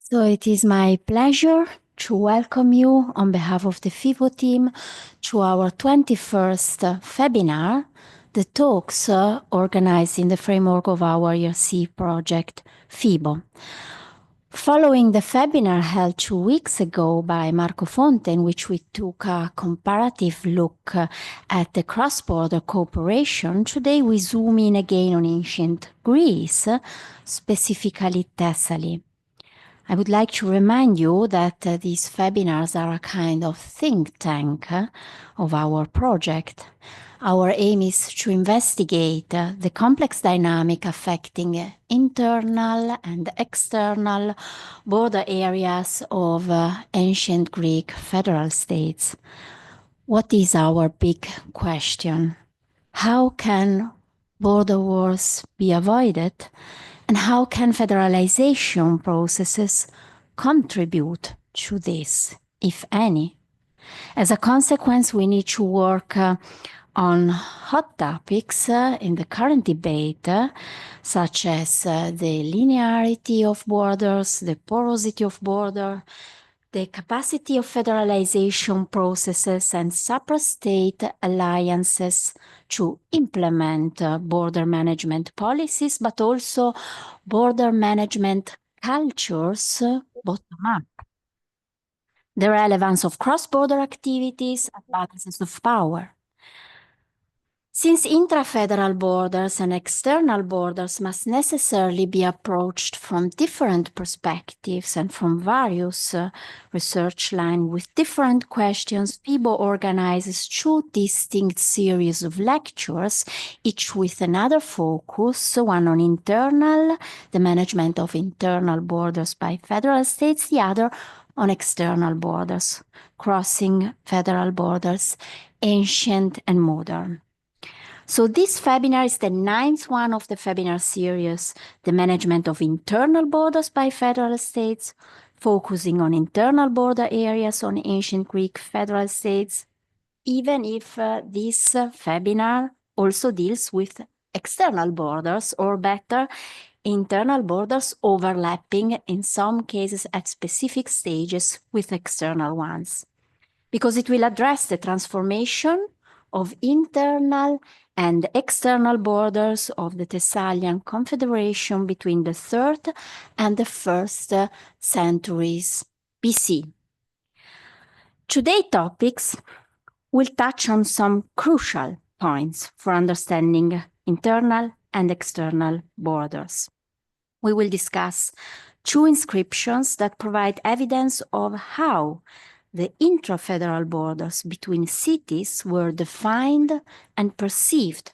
So it is my pleasure to welcome you on behalf of the FeBo team to our 21st FeBinar, the talks organized in the framework of our Year C project, FeBo. Following the FeBinar held 2 weeks ago by Marco Fonte, in which we took a comparative look at the cross-border cooperation, today we zoom in again on ancient Greece, specifically Thessaly. I would like to remind you that these FeBinars are a kind of think tank of our project. Our aim is to investigate the complex dynamic affecting internal and external border areas of ancient Greek federal states. What is our big question? How can border wars be avoided? And how can federalization processes contribute to this, if any? As a consequence, we need to work on hot topics in the current debate, such as the linearity of borders, the porosity of border, the capacity of federalization processes and supra-state alliances to implement border management policies, but also border management cultures bottom-up. The relevance of cross-border activities and balances of power. Since intra-federal borders and external borders must necessarily be approached from different perspectives and from various research lines with different questions, FeBo organizes 2 distinct series of lectures, each with another focus, one on the management of internal borders by federal states, the other on external borders, crossing federal borders, ancient and modern. So this FeBinar is the 9th one of the FeBinar series, the management of internal borders by federal states, focusing on internal border areas on ancient Greek federal states, even if this FeBinar also deals with external borders, or better, internal borders overlapping in some cases at specific stages with external ones, because it will address the transformation of internal and external borders of the Thessalian Confederation between the 3rd and the 1st centuries BC. Today's topics will touch on some crucial points for understanding internal and external borders. We will discuss 2 inscriptions that provide evidence of how the intra-federal borders between cities were defined and perceived,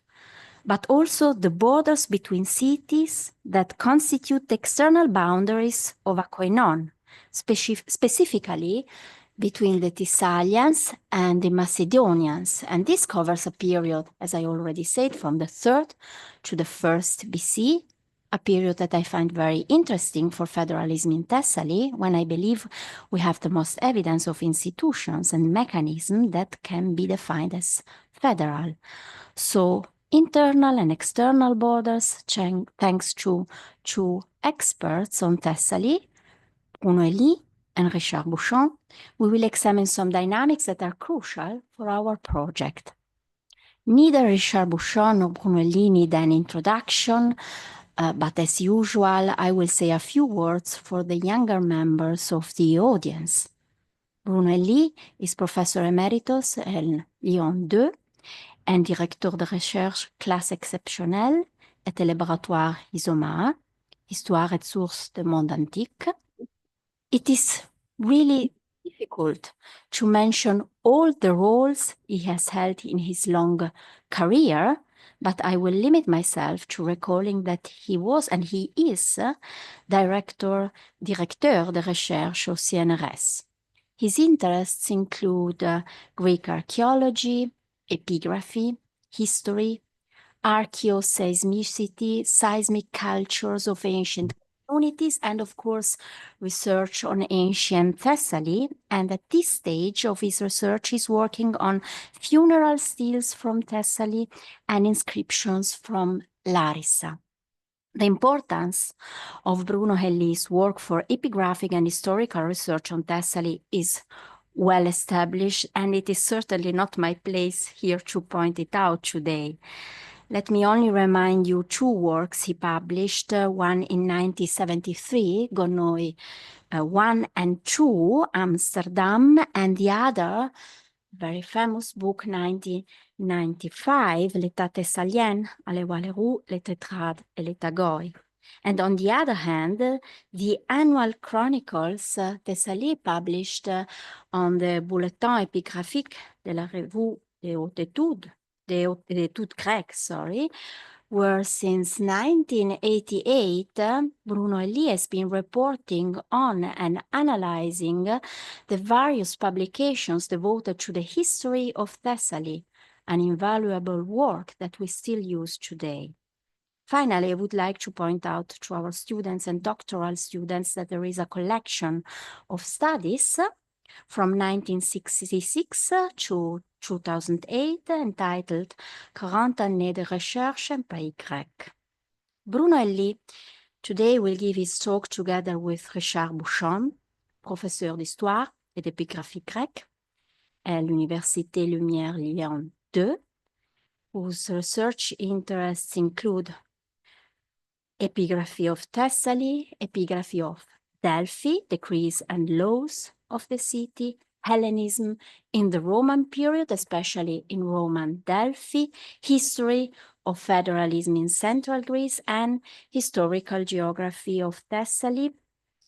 but also the borders between cities that constitute the external boundaries of a koinon, specifically between the Thessalians and the Macedonians. And this covers a period, as I already said, from the 3rd to the 1st BC, a period that I find very interesting for federalism in Thessaly, when I believe we have the most evidence of institutions and mechanisms that can be defined as federal. So internal and external borders, thanks to 2 experts on Thessaly, Bruno Helly and Richard Bouchon, we will examine some dynamics that are crucial for our project. Neither Richard Bouchon nor Bruno Helly need an introduction, but as usual, I will say a few words for the younger members of the audience. Bruno Helly is Professor Emeritus at Lyon 2 and Directeur de Recherche Classe Exceptionnelle at the Laboratoire Isoma, Histoire et Sources du Monde Antique. It is really difficult to mention all the roles he has held in his long career, but I will limit myself to recalling that he was and he is Directeur de Recherche au CNRS. His interests include Greek archaeology, epigraphy, history, archaeoseismicity, seismic cultures of ancient communities, and of course, research on ancient Thessaly. And at this stage of his research, he's working on funeral steels from Thessaly and inscriptions from Larissa. The importance of Bruno Helly's work for epigraphic and historical research on Thessaly is well established, and it is certainly not my place here to point it out today. Let me only remind you two works he published, one in 1973, Gonoi 1 and 2, Amsterdam, and the other, very famous book, 1995, L'État thessalien, à les Wallerou, les Tétrades et les Tagoy. And on the other hand, the annual chronicles Thessaly published on the Bulletin épigraphique de la Revue des Hautes Études, des Études grecques, sorry, where since 1988, Bruno Helly has been reporting on and analyzing the various publications devoted to the history of Thessaly, an invaluable work that we still use today. Finally, I would like to point out to our students and doctoral students that there is a collection of studies from 1966 to 2008 entitled 40 années de recherche en pays grec. Bruno Helly today will give his talk together with Richard Bouchon, professeur d'histoire et d'épigraphie grecque à l'Université Lumière Lyon 2, whose research interests include epigraphy of Thessaly, epigraphy of Delphi, decrees and laws of the city, Hellenism in the Roman period, especially in Roman Delphi, history of federalism in central Greece, and historical geography of Thessaly,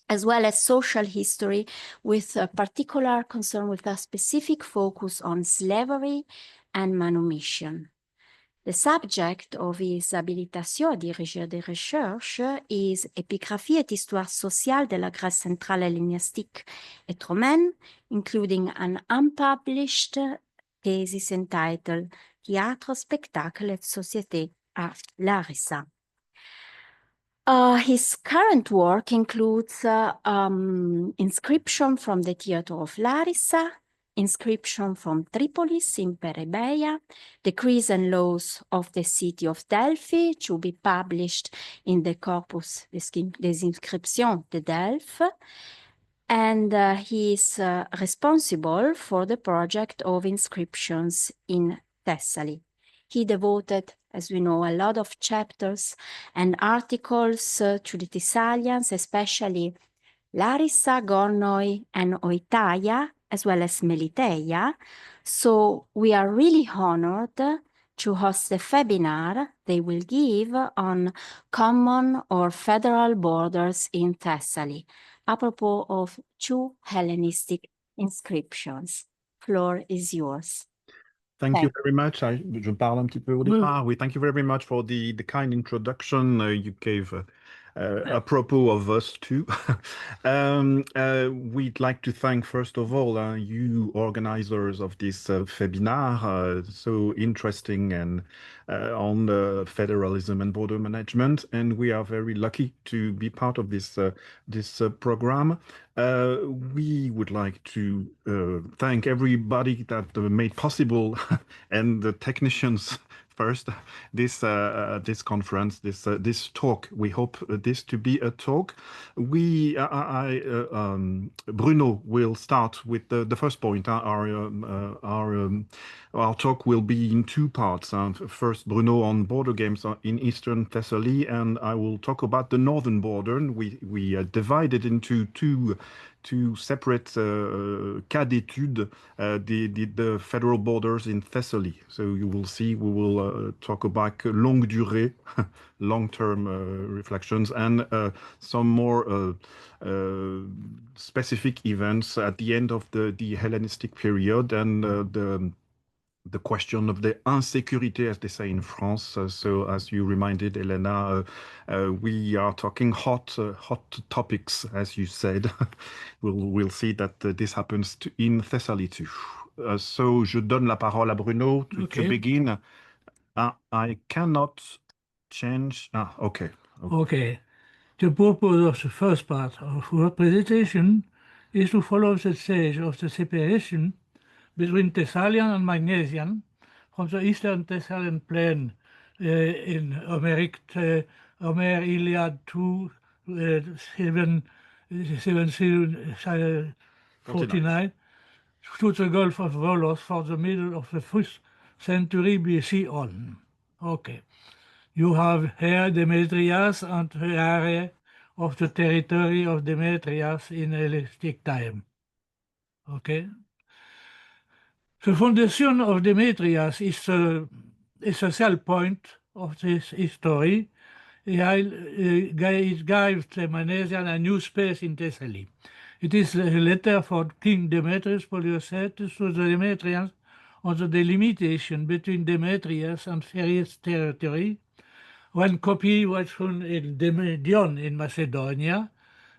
as well as social history with a particular concern with a specific focus on slavery and manumission. The subject of his habilitation à diriger des recherches is Épigraphie et histoire sociale de la Grèce centrale hellénistique et romaine, including an unpublished thesis entitled Théâtre, spectacle et société à Larissa. His current work includes inscription from the theater of Larissa, inscription from Tripolis in Perebeia, decrees and laws of the city of Delphi to be published in the Corpus des Inscriptions de Delphes, and he is responsible for the project of inscriptions in Thessaly. He devoted, as we know, a lot of chapters and articles to the Thessalians, especially Larissa, Gornoi, and Oitaia, as well as Meliteia. So we are really honored to host the FeBinar they will give on common or federal borders in Thessaly, apropos of two Hellenistic inscriptions. Floor is yours. Thank you very much. Je parle un petit peu au départ. Oui, thank you very much for the kind introduction you gave apropos of us too. We'd like to thank, first of all, you organizers of this FeBinar, so interesting and on federalism and border management, and we are very lucky to be part of this program. We would like to thank everybody that made possible and the technicians first this conference, this talk. We hope this to be a talk. Bruno will start with the first point. Our talk will be in two parts. First, Bruno on border games in Eastern Thessaly, and I will talk about the northern border. We divided into two separate cas d'études, the federal borders in Thessaly. So you will see, we will talk about longue durée, long-term reflections, and some more specific events at the end of the Hellenistic period, and the question of the insécurité, as they say in France. So as you reminded, Elena, we are talking hot topics, as you said. We'll see that this happens in Thessaly too. So je donne la parole à Bruno to begin. I cannot change. Okay. Okay. The purpose of the first part of our presentation is to follow the stage of the separation between Thessalian and Magnesian from the eastern Thessalian plain in America Homer, Iliad 2, 49, to the Gulf of Volos for the middle of the 5th century BC on. Okay. You have here Demetrius and the area of the territory of Demetrius in Hellenistic time. Okay. The foundation of Demetrius is the essential point of this history. It gives the Manesian a new space in Thessaly. It is a letter for King Demetrius Poliorcetes to the Demetrians on the delimitation between Demetrius and Pheris territory. One copy was found in Dion in Macedonia,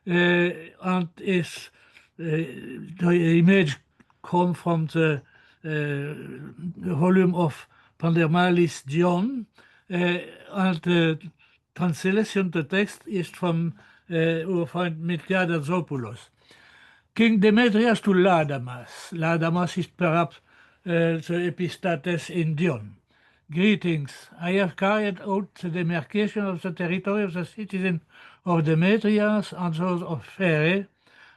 and is the image come from the volume of Pandermalis Dion, and the translation the text is from Mithiadazopoulos. King Demetrius to Ladamas. Ladamas is perhaps the epistates in Dion. Greetings. I have carried out the demarcation of the territory of the citizens of Demetrius and those of Phere,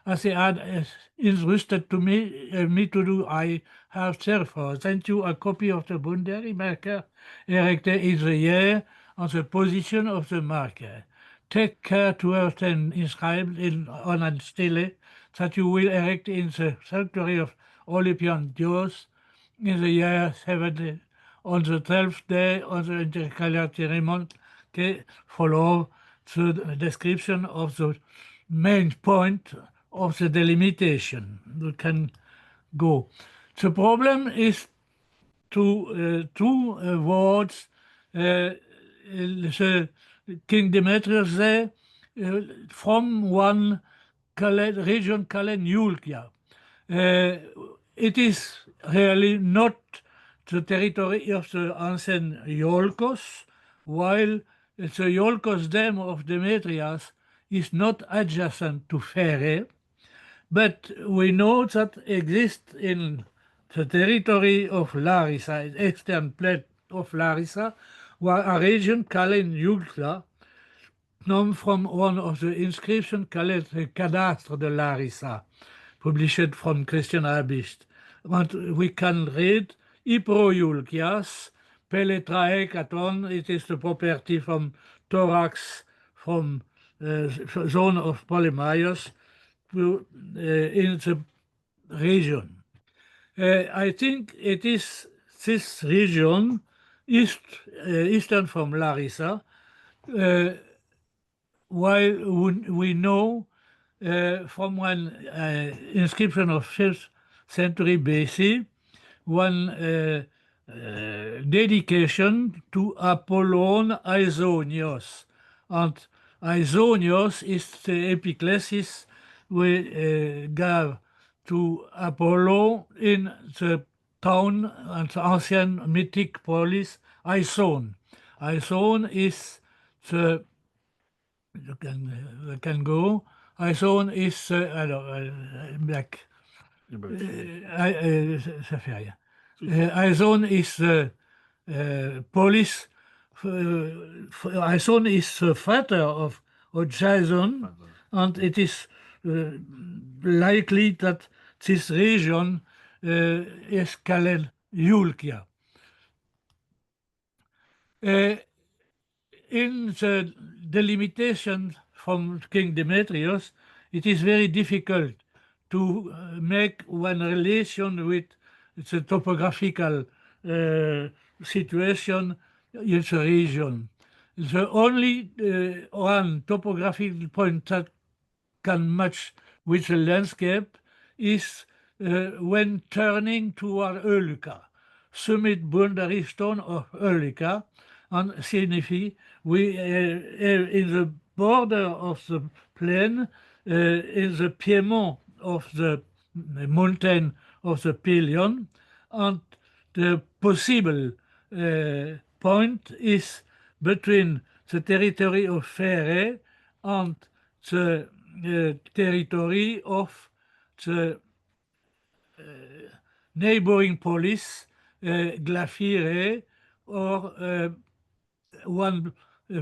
as they had instructed to me to do. I have therefore sent you a copy of the boundary marker erected in the year on the position of the marker. Take care to have them inscribed on a stele that you will erect in the sanctuary of Olympian Dios in the year 70, on the 12th day of the intercalary ceremony, follow the description of the main point of the delimitation. You can go. The problem is two words. The King Demetrius there from one region called Iulkia. It is really not the territory of the ancient Iolcos, while the Iolcos dam of Demetrius is not adjacent to Phere, but we know that exists in the territory of Larissa, the eastern plate of Larissa, where a region called Iulkia, known from one of the inscriptions called the Cadastre de Larissa, published from Christian Abist. And we can read Ipro Iulkias, Peletrae Caton, it is the property from Thorax, from zone of Polymaios, in the region. I think it is this region, eastern from Larissa, while we know from one inscription of 5th century BC, one dedication to Apollon Aizonios. And Aizonios is the epiclesis we gave to Apollo in the town and the ancient mythic polis Aizon. Aizon is the, you can go, Aizon is, back. Ça fait rien. Aizon is polis. Aizon is the father of Jason, and it is likely that this region is called Iulkia. In the delimitation from King Demetrius, it is very difficult to make one relation with the topographical situation in the region. The only one topographical point that can match with the landscape is when turning toward Ölüka, summit boundary stone of Ölüka, and signify we in the border of the plain, in the piedmont of the mountain of the Pelion, and the possible point is between the territory of Phere and the territory of the neighboring polis, Glaphyre, or one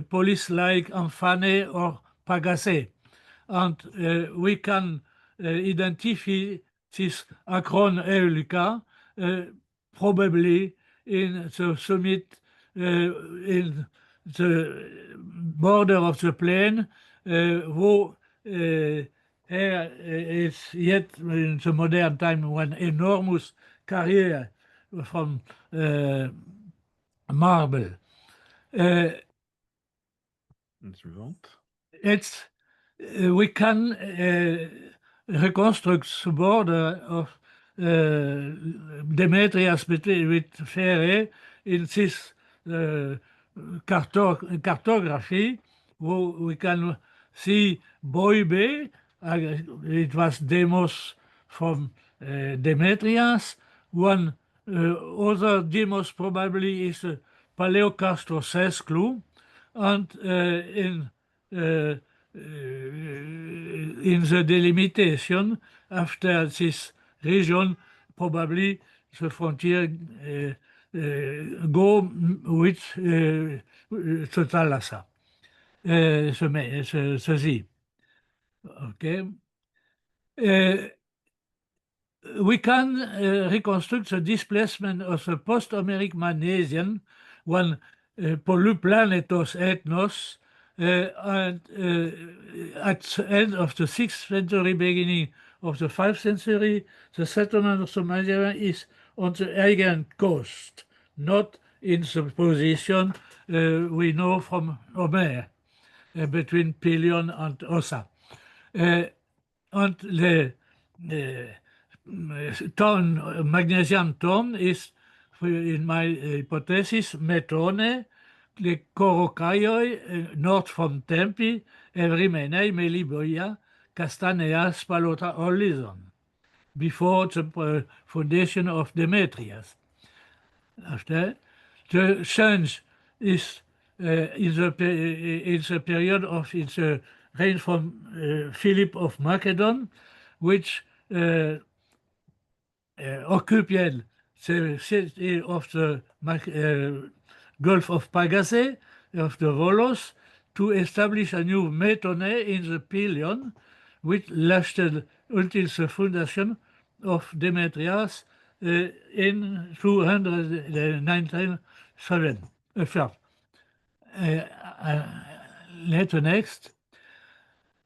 police like Amphane or Pagasse. And we can identify this Akron Eulika probably in the summit, in the border of the plain, who here is yet in the modern time one enormous career from marble. It's we can reconstruct the border of Demetrius with Ferre in this cartography, where we can see Boibe. It was demos from Demetrius. One other demos probably is Paleocastro Sesclu, and in the delimitation after this region, probably the frontier go with ce Thalassa, ceci. Okay. We can reconstruct the displacement of the post-Homeric Magnesian, one polyplanetos ethnos, and at the end of the 6th century, beginning of the 5th century, the settlement of the Magnesian is on the Aegean coast, not in the position we know from Homer, between Pelion and Ossa. And the magnesian tone is, in my hypothesis, Metone, the Korokaioi, north from Tempi, Evrimenei, Meliboia, Castanea, Spalota, or Lison, before the foundation of Demetrius. After, the change is in the period of its reign from Philip of Macedon, which occupied the city of the Gulf of Pagasse, of the Volos, to establish a new Metone in the Pelion, which lasted until the foundation of Demetrius in 297. Later next.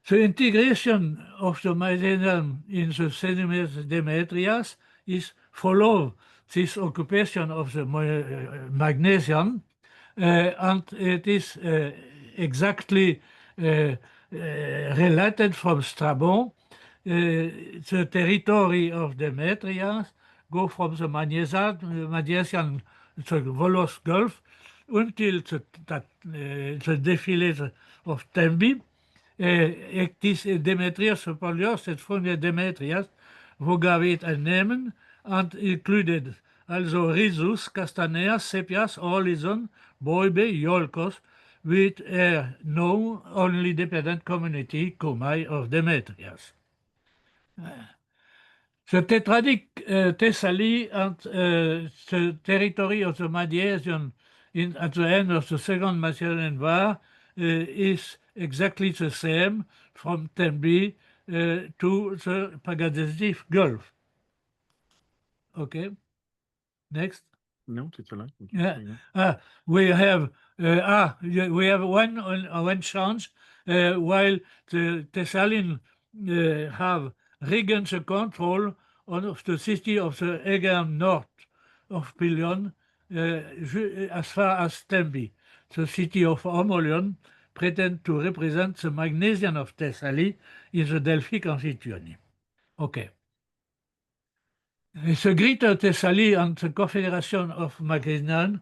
The integration of the Magnesian in the sediments Demetrius is follow this occupation of the Magnesian, and it is exactly related from Strabon. The territory of Demetrius go from the Magnesian, the Volos Gulf, until the défilé of Tembi. Ectis Demetrius Polios, het von Demetrius, wo gab it a name, and included also Rhizus, Castaneas, Sepias, Orlison, Boibe, Iolkos, with a no only dependent community, Kumai, of Demetrius. The tetradic Thessaly and the territory of the Magnesian at the end of the Second Macedonian War is exactly the same from Tembi to the Pagassiv Gulf. Okay, next. No, it's all right. Yeah. We have one change while the Thessalians have regained the control of the city of the Aegean north of Pelion as far as Tembi. The city of Homolion pretend to represent the Magnesian of Thessaly in the Delphic Antiquity. Okay. The Greater Thessaly and the Confederation of Magnesian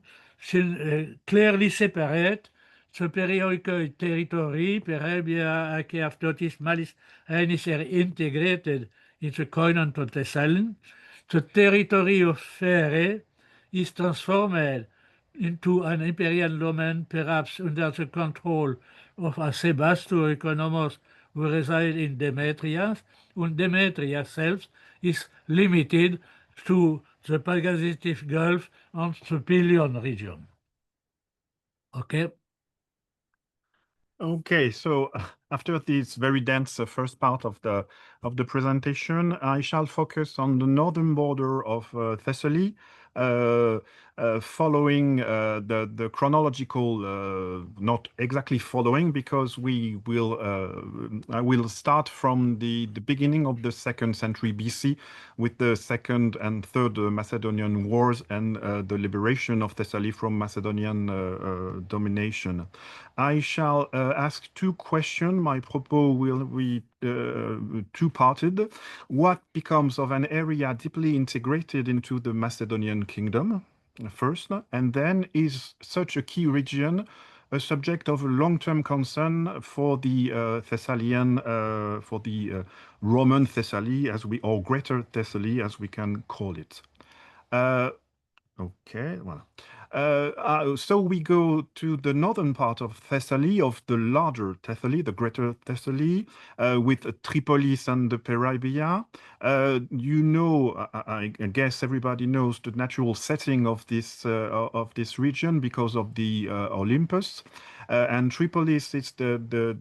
clearly separate the periodic territory, Peribia, Achaea, Totis, Malis, Aenis are integrated in the Koinon of Thessaly. The territory of Ferre is transformed into an imperial domain, perhaps under the control of a Sebasto economos who reside in Demetrius, and Demetrius self is limited to the Pagassiv Gulf and the Pelion region. Okay. Okay, so after this very dense first part of the presentation, I shall focus on the northern border of Thessaly, following the chronological, not exactly following, because we will I will start from the beginning of the 2nd century BC with the Second and Third Macedonian Wars and the liberation of Thessaly from Macedonian domination. I shall ask two questions. My propos will be two-parted. What becomes of an area deeply integrated into the Macedonian kingdom, first, and then is such a key region a subject of long-term concern for the Thessalian, for the Roman Thessaly, or Greater Thessaly, as we can call it. Okay, well. So we go to the northern part of Thessaly, of the larger Thessaly, the Greater Thessaly, with Tripolis and the Peribia. You know, I guess everybody knows the natural setting of this region because of the Olympus. And Tripolis is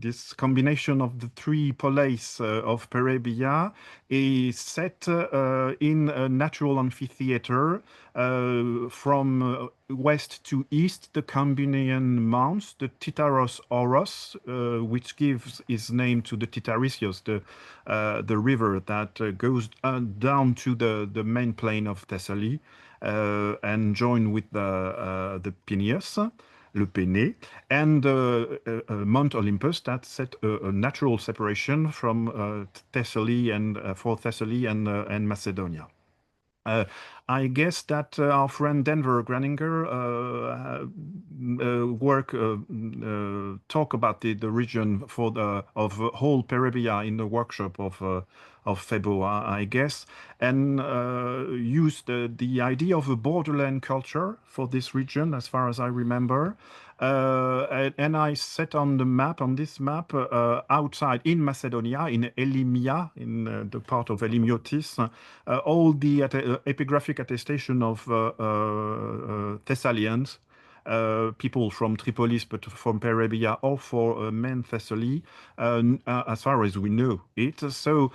this combination of the three poleis of Peribia, is set in a natural amphitheater from west to east, the Cambinian Mounts, the Titaros Oros, which gives its name to the Titarisios, the river that goes down to the main plain of Thessaly and join with the Peneus, Le Pene, and Mount Olympus that set a natural separation from Thessaly and for Thessaly and Macedonia. I guess that our friend Denver Graninger talk about the region of whole Peribia in the workshop of FeBo, I guess, and used the idea of a borderland culture for this region, as far as I remember. And I set on this map, outside in Macedonia, in Elymia, in the part of Elymiotis, all the epigraphic attestation of Thessalians, people from Tripolis, but from Peribia or for main Thessaly, as far as we know it. So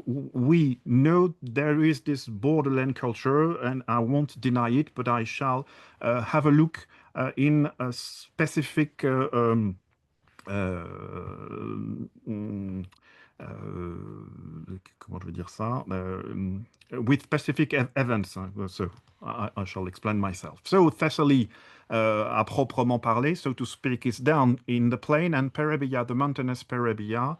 we know there is this borderland culture, and I won't deny it, but I shall have a look in a specific comment je veux dire ça? With specific events. So I shall explain myself. So Thessaly, à proprement parler, so to speak, is down in the plain, and Peribia, the mountainous Peribia,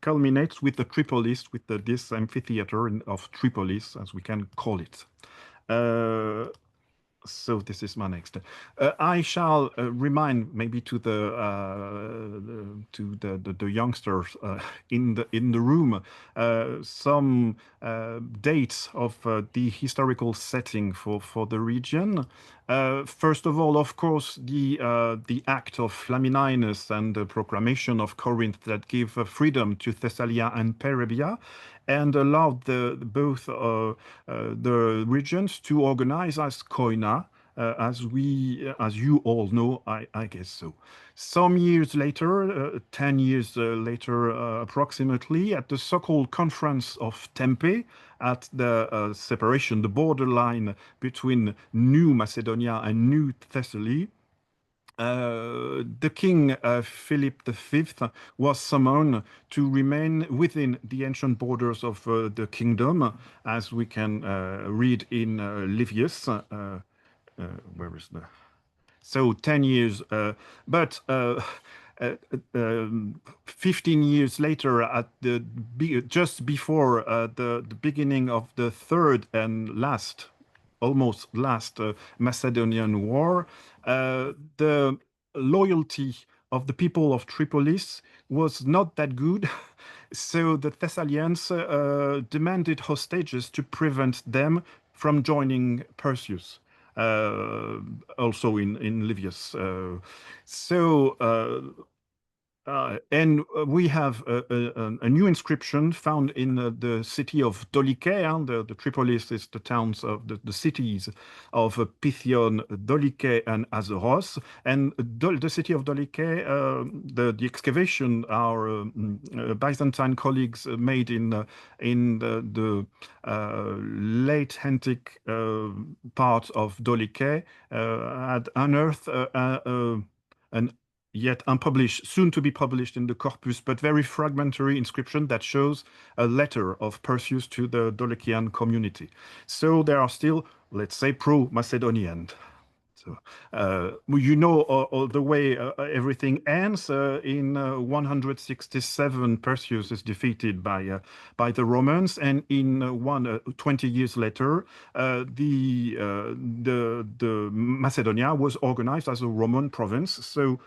culminates with the Tripolis, with this amphitheater of Tripolis, as we can call it. So this is my next. I shall remind maybe to the youngsters in the room some dates of the historical setting for the region. First of all, of course, the act of Flamininus and the proclamation of Corinth that give freedom to Thessalia and Peribia, and allowed both the regions to organize as koina, as you all know, I guess so. Some years later, 10 years later approximately, at the so-called Conference of Tempe, at the separation, the borderline between New Macedonia and New Thessaly, the king Philip V was summoned to remain within the ancient borders of the kingdom, as we can read in Livius. Where is the? So 10 years, but 15 years later, at just before the beginning of the third and almost last Macedonian War, the loyalty of the people of Tripolis was not that good. So the Thessalians demanded hostages to prevent them from joining Perseus. Also in Livius. And we have a new inscription found in the city of Doliché. The Tripolis is the towns of the cities of Pythion, Doliché, and Azeros. And the city of Doliché, the excavation our Byzantine colleagues made in the late Antique part of Doliché had unearthed an yet unpublished, soon to be published in the corpus, but very fragmentary inscription that shows a letter of Perseus to the Dolichian community. So there are still, let's say, pro-Macedonian. So, you know, the way everything ends. In 167, Perseus is defeated by the Romans, and in 20 years later, the Macedonia was organized as a Roman province. So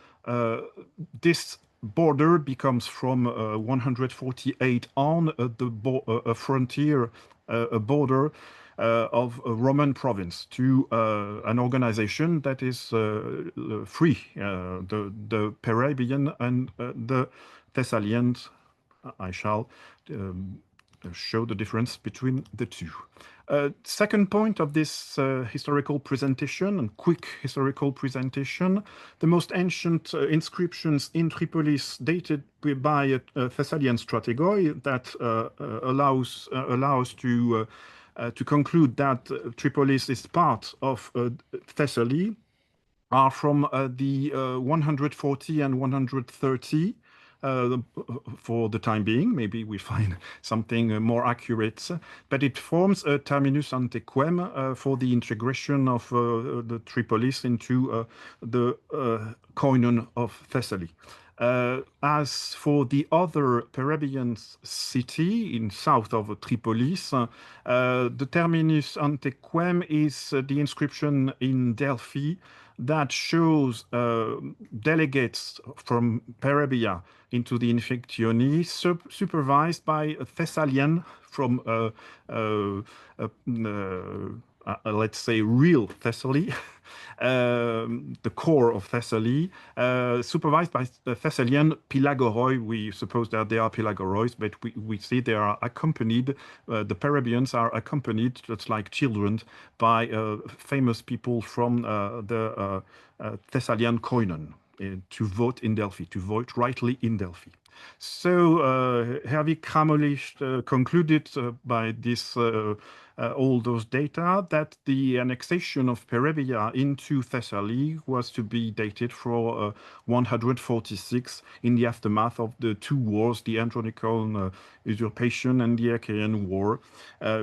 this border becomes from 148 on the frontier, a border of a Roman province to an organization that is free, the Peraebian and the Thessalians. I shall show the difference between the two. Second point of this historical presentation, and quick historical presentation, the most ancient inscriptions in Tripolis dated by Thessalian strategoi that allows to conclude that Tripolis is part of Thessaly are from the 140 and 130 for the time being. Maybe we find something more accurate, but it forms a terminus antequem for the integration of the Tripolis into the koinon of Thessaly. As for the other Peraebian city in south of Tripolis, the terminus antequem is the inscription in Delphi that shows delegates from Perabia into the Infectioni, supervised by a Thessalian from, let's say, real Thessaly, the core of Thessaly, supervised by the Thessalian Pylagoroi. We suppose that they are Pylagorois, but we see they are accompanied, the Perabians are accompanied, just like children, by famous people from the Thessalian koinon to vote in Delphi, to vote rightly in Delphi. So Hervé Kramolicht concluded by this all those data that the annexation of Perabia into Thessaly was to be dated for 146 in the aftermath of the two wars, the Andronican usurpation and the Achaean War,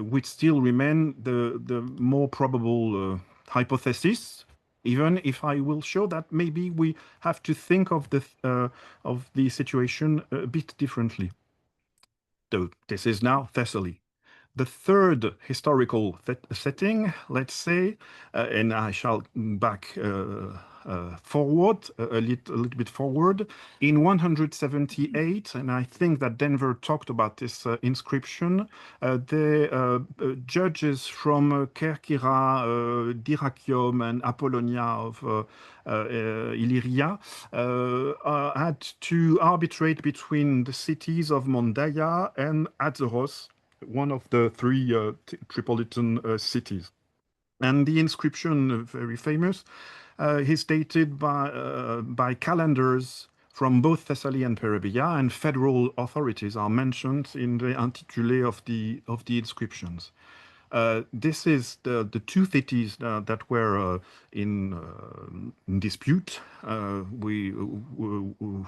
which still remain the more probable hypothesis. Even if I will show that maybe we have to think of the situation a bit differently. So this is now Thessaly. The third historical setting, let's say, and I shall back forward, a little bit forward, in 178, and I think that Denver talked about this inscription, the judges from Kerkyra, Dyrrhachium, and Apollonia of Illyria had to arbitrate between the cities of Mondaia and Azeros, one of the three Tripolitan cities. And the inscription, very famous, is dated by calendars from both Thessaly and Perabia, and federal authorities are mentioned in the intitulé of the inscriptions. This is the two cities that were in dispute,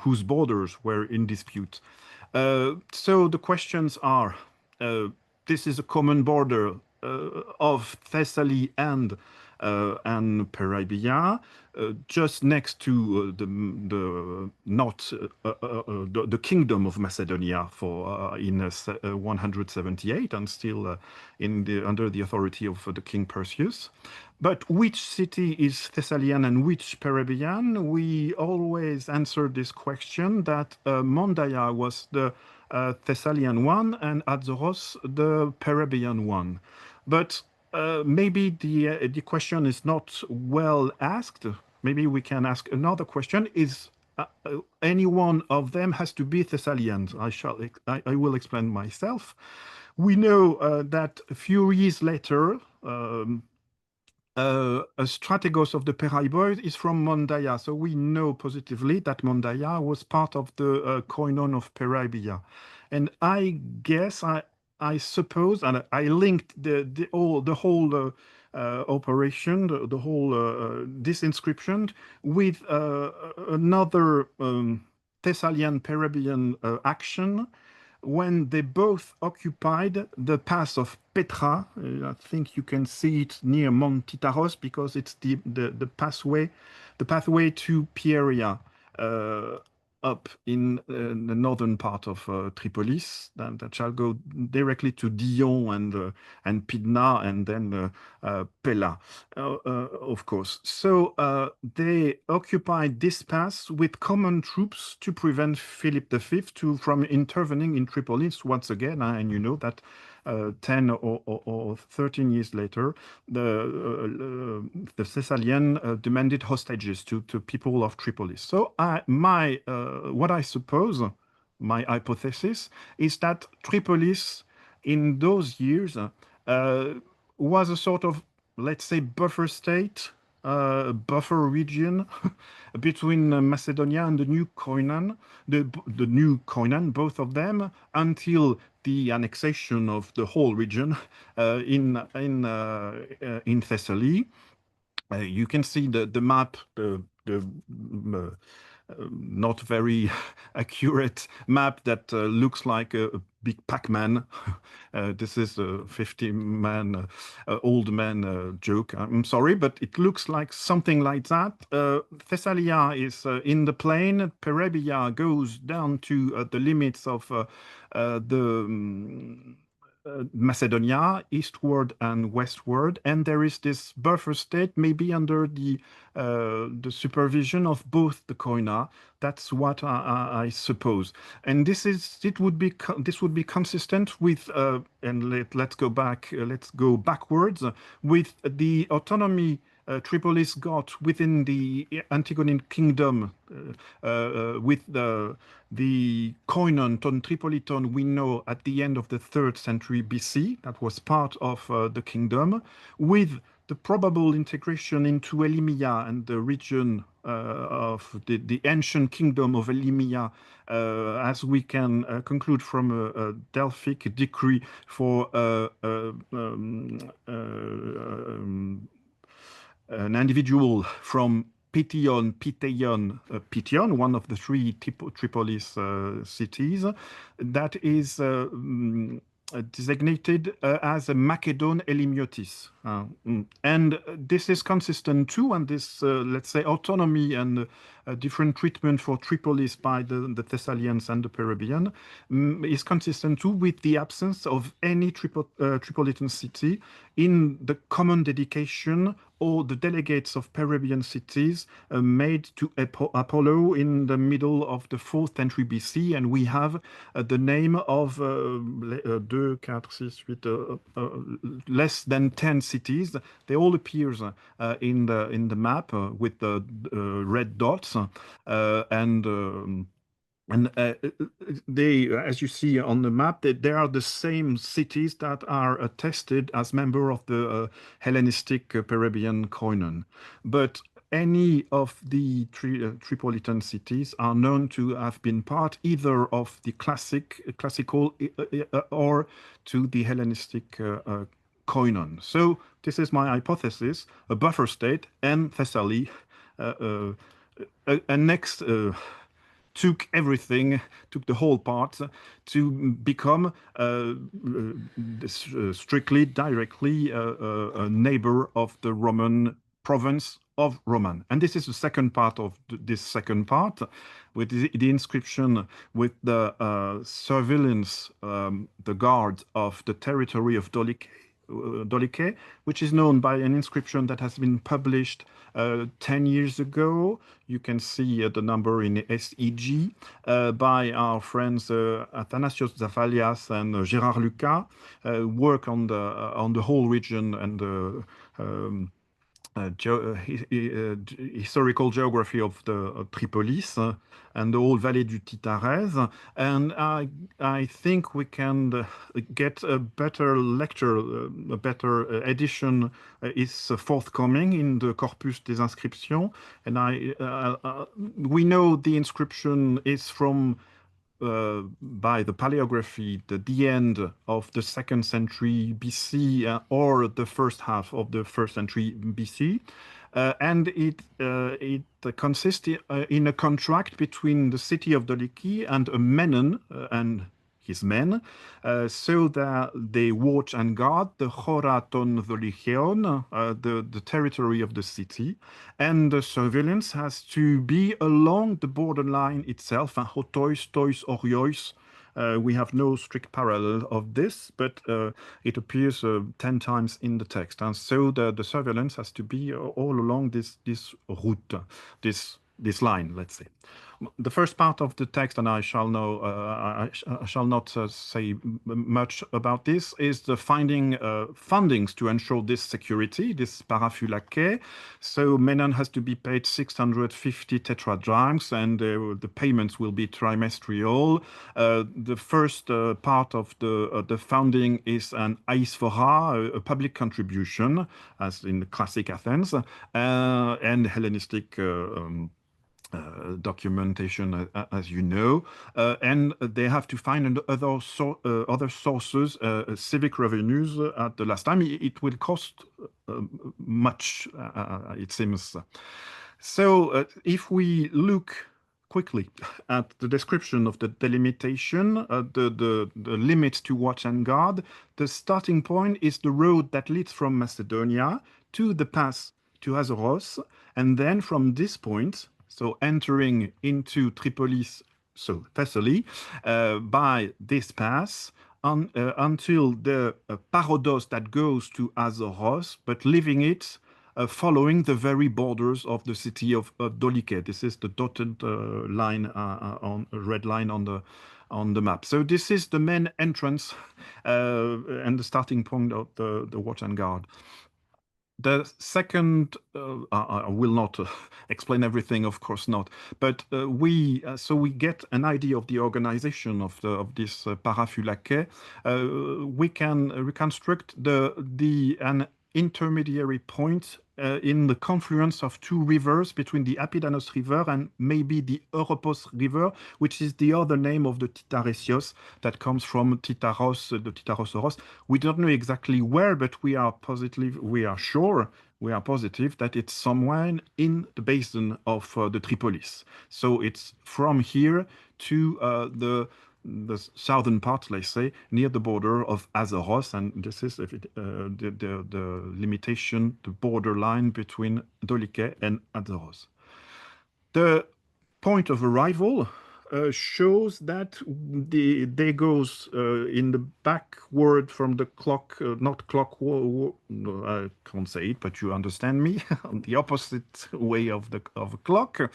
whose borders were in dispute. So the questions are, this is a common border of Thessaly and Perabia, just next to the kingdom of Macedonia for in 178, and still under the authority of the king Perseus. But which city is Thessalian and which Perabian? We always answer this question that Mondaia was the Thessalian one and Azeros the Perabian one. But maybe the question is not well asked. Maybe we can ask another question. Is any one of them has to be Thessalians. I will explain myself. We know that a few years later, a strategos of the Peraiboi is from Mondaia, so we know positively that Mondaia was part of the koinon of Peraibia, and I guess I suppose, and I linked the whole operation, the whole this inscription with another Thessalian Perabian action when they both occupied the pass of Petra. I think you can see it near Mount Titaros because it's the pathway to Pieria, up in the northern part of Tripolis, that shall go directly to Dijon and Pydna, and then Pella, of course. So they occupied this pass with common troops to prevent Philip V from intervening in Tripolis once again, and you know that 10 or 13 years later, the Thessalian demanded hostages to people of Tripolis. So what I suppose, my hypothesis, is that Tripolis in those years was a sort of, let's say, buffer state, buffer region between Macedonia and the new koinon, the new koinon, both of them, until the annexation of the whole region in Thessaly. You can see the map, the not very accurate map that looks like a big Pac-Man. This is a 50-man, old man joke. I'm sorry, but it looks like something like that. Thessalia is in the plain. Perabia goes down to the limits of the Macedonia, eastward and westward, and there is this buffer state, maybe under the supervision of both the koina. That's what I suppose, and this would be consistent with and let's go backwards with the autonomy Tripolis got within the Antigonian kingdom with the koinon ton Tripoliton we know at the end of the 3rd century BC, that was part of the kingdom, with the probable integration into Elymia and the region of the ancient kingdom of Elymia, as we can conclude from a Delphic decree for an individual from Pityon, one of the 3 Tripolis cities, that is designated as a Macedon Elymiotis. And this is consistent too, and this, let's say, autonomy and different treatment for Tripolis by the Thessalians and the Perabian is consistent too with the absence of any Tripolitan city in the common dedication or the delegates of Perabian cities made to Apollo in the middle of the 4th century BC, and we have the name of 2, 4, 6, 8, less than 10 cities. They all appear in the map with the red dots, and they, as you see on the map, they are the same cities that are attested as member of the Hellenistic Perabian koinon. But any of the Tripolitan cities are known to have been part either of the classical or to the Hellenistic koinon. So this is my hypothesis: a buffer state, and Thessaly next took the whole part to become strictly, directly a neighbor of the Roman province of Roman. And this is the second part of this second part, with the inscription with the surveillance, the guard of the territory of Doliche, which is known by an inscription that has been published 10 years ago. You can see the number in SEG by our friends Athanasios Zafalias and Gérard Lucas, work on the whole region and historical geography of the Tripolis and the whole Valley du Titares. And I think we can get a better lecture, a better edition is forthcoming in the Corpus des Inscriptions. And we know the inscription is from by the paleography, the end of the 2nd century BC or the first half of the 1st century BC. And it consists in a contract between the city of Doliki and a Menon and his men, so that they watch and guard the Chora ton Dolicheon, the territory of the city, and the surveillance has to be along the borderline itself, Hotois, Tois, Oriois. We have no strict parallel of this, but it appears 10 times in the text, and so the surveillance has to be all along this route, this line, let's say. The first part of the text, and I shall not say much about this, is the finding fundings to ensure this security, this parafulaque. So Menon has to be paid 650 tetradrachms, and the payments will be trimestrial. The first part of the founding is an aisphora, a public contribution, as in the classic Athens, and Hellenistic documentation, as you know, and they have to find other sources, civic revenues at the last time. It will cost much, it seems. So if we look quickly at the description of the delimitation, the limits to watch and guard, the starting point is the road that leads from Macedonia to the pass to Azoros, and then from this point, so entering into Tripolis, so Thessaly, by this pass until the Parodos that goes to Azoros, but leaving it following the very borders of the city of Dolike. This is the dotted line on a red line on the map. So this is the main entrance and the starting point of the watch and guard. The second, I will not explain everything, of course not, but we get an idea of the organization of this parafulaque. We can reconstruct an intermediary point in the confluence of two rivers between the Apidanos River and maybe the Europos River, which is the other name of the Titaresios that comes from Titaros, the Titarosoros. We don't know exactly where, but we are positive that it's somewhere in the basin of the Tripolis. So it's from here to the southern part, let's say, near the border of Azoros, and this is the limitation, the border line between Dolike and Azoros. The point of arrival shows that they goes in the backward from the clock, not clock, I can't say it, but you understand me, on the opposite way of a clock.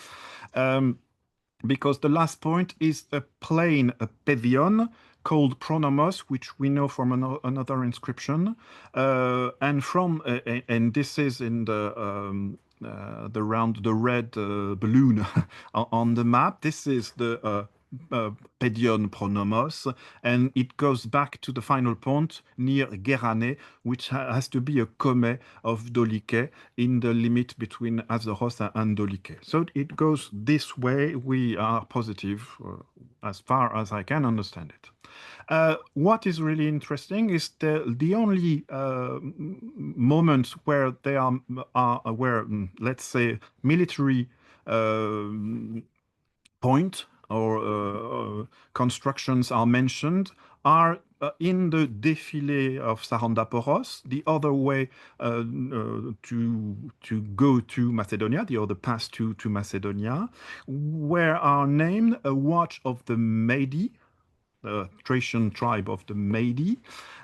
Because the last point is a plain, a pedion, called Pronomos, which we know from another inscription, and this is in the red balloon on the map. This is the Pedion Pronomos, and it goes back to the final point near Gerane, which has to be a come of Dolike in the limit between Azoros and Dolike. So it goes this way. We are positive as far as I can understand it. What is really interesting is the only moments where they are where, let's say, military point or constructions are mentioned are in the défilé of Sarandaporos, the other way to go to Macedonia, the other pass to Macedonia, where are named a watch of the Maidi, the Thracian tribe of the Maidi,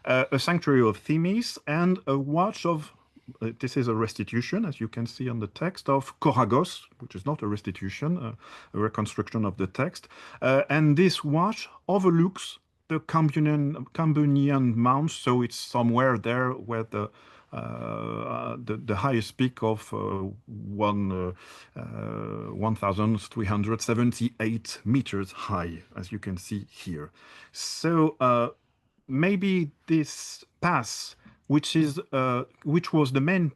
a sanctuary of Themis, and a watch of this is a restitution, as you can see on the text, of Koragos, which is not a restitution, a reconstruction of the text. And this watch overlooks the Cambunian Mounds, so it's somewhere there where the the highest peak of 1,378 meters high, as you can see here. So maybe this pass, which was the main